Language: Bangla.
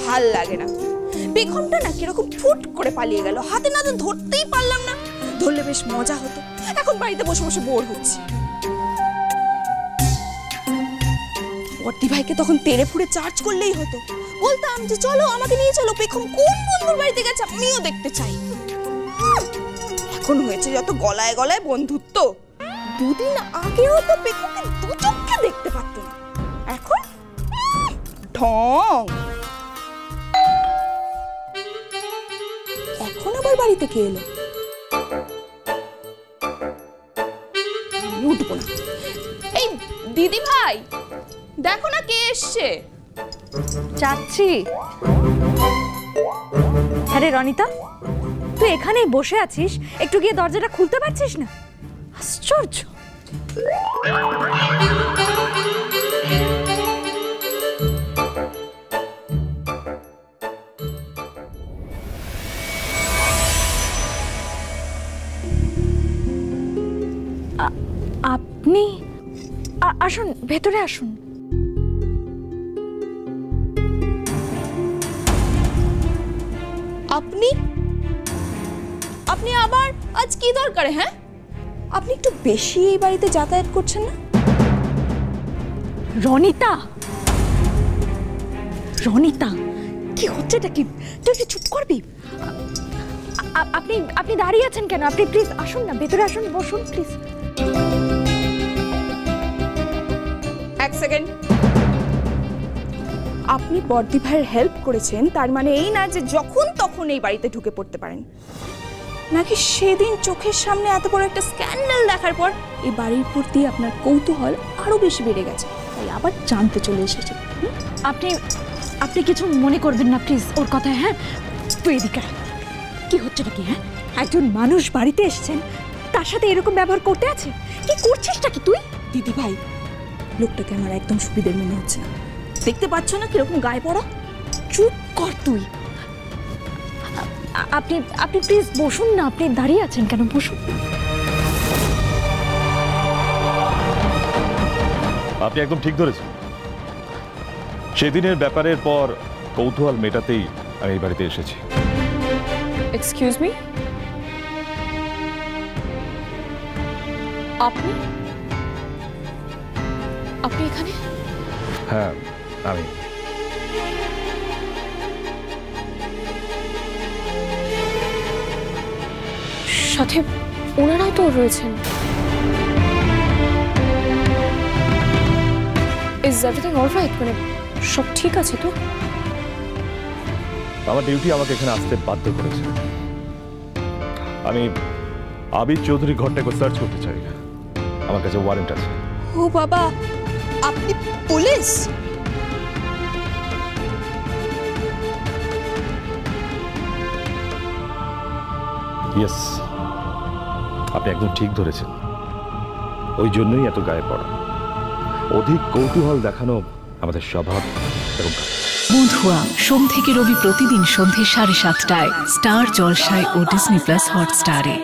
ভাল লাগে না। বেগমটা না কিরকম ফুট করে পালিয়ে গেল, হাতে নাতে ধরতেই পারলাম না। ধরলে বেশ মজা হতো, এখন বাড়িতে বসে বসে বোর হচ্ছি। বর্দি ভাইকে তখন তেড়ে ফুড়ে চার্জ করলেই হতো, বলতাম যে চলো আমাকে নিয়ে চলো, বেগম কোন বন্ধুর বাড়িতে গেছে আমিও দেখতে চাই। এখন হয়েছে যত গলায় গলায় বন্ধুত্ব। দুদিন আগেও তো বেগমকে দু চোখে দেখতে পারত না, এখন ঢং। এখন আবার বাড়িতে কে এলো? উঠবো না। এই দিদি ভাই দেখো না কে এসছে। যাচ্ছি। আরে রনিতা, তুই এখানেই বসে আছিস, একটু গিয়ে দরজাটা খুলতে পারছিস না? আশ্চর্য। আপনি আসুন, ভেতরে আসুন। আপনি আপনি আবার আজ কি দরকারে? হ্যাঁ, আপনি একটু বেশি এই বাড়িতে যাতায়াত করছেন না? রনিতা, রনিতা কি হচ্ছেটা কি? তুই কি চুপ করবি? আপনি আপনি দাঁড়িয়ে আছেন কেন? আপনি প্লিজ আসুন না, ভেতরে আসুন, বসুন প্লিজ। এক সেকেন্ড। আপনি বর্দি ভাইয়ের হেল্প করেছেন তার মানে এই না যে যখন তখন এই বাড়িতে ঢুকে পড়তে পারেন, নাকি সেদিন চোখের সামনে এত বড় একটা স্ক্যান্ডাল দেখার পর এই বাড়ির প্রতি আপনার কৌতূহল আরো বেশি বেড়ে গেছে, তাই আবার জানতে চলে এসেছে? আপনি আপনি কিছু মনে করবেন না প্লিজ ওর কথা। হ্যাঁ, তুই এদিকে কি হচ্ছেটা কি? হ্যাঁ, একজন মানুষ বাড়িতে এসেছেন, তার সাথে এরকম ব্যবহার করতে আছে? কি করছিসটা কি তুই? দিদি ভাই, লোকটাকে আমার একদম সুবিধের মনে হচ্ছে না। দেখতে পাচ্ছ না কিরকম গায়ে পড়া? চুপ কর তুই। আপনি আপনি প্লিজ বসুন না, আপনি দাঁড়িয়ে আছেন কেন? বসুন। আপনি একদম ঠিক ধরেছেন। সেদিনের ব্যাপারের পর কৌতূহল মেটাতেই আমি এই বাড়িতে এসেছি। এক্সকিউজ মি, আপনি আপনি এখানে? হ্যাঁ, আমি। সাথে ওনারাও তো রয়েছেন। Is everything alright? মানে সব ঠিক আছে তো? আমার ডিউটি আমাকে এখানে আসতে বাধ্য করেছে। আমি আবির চৌধুরী ঘরটাকে সার্চ করতে চাই, আমার কাছে ওয়ারেন্ট আছে। ও বাবা, আপনি পুলিশ? ইয়েস, আপনি একদম ঠিক ধরেছেন। ওই জন্যই এত গায়ে পড়া, অধিক কৌতূহল দেখানো আমাদের স্বভাব এবং বন্ধুয়া সোম থেকে রবি প্রতিদিন সন্ধ্যে 7:30টায় স্টার জলসায় ও ডিজনি প্লাস হটস্টারে।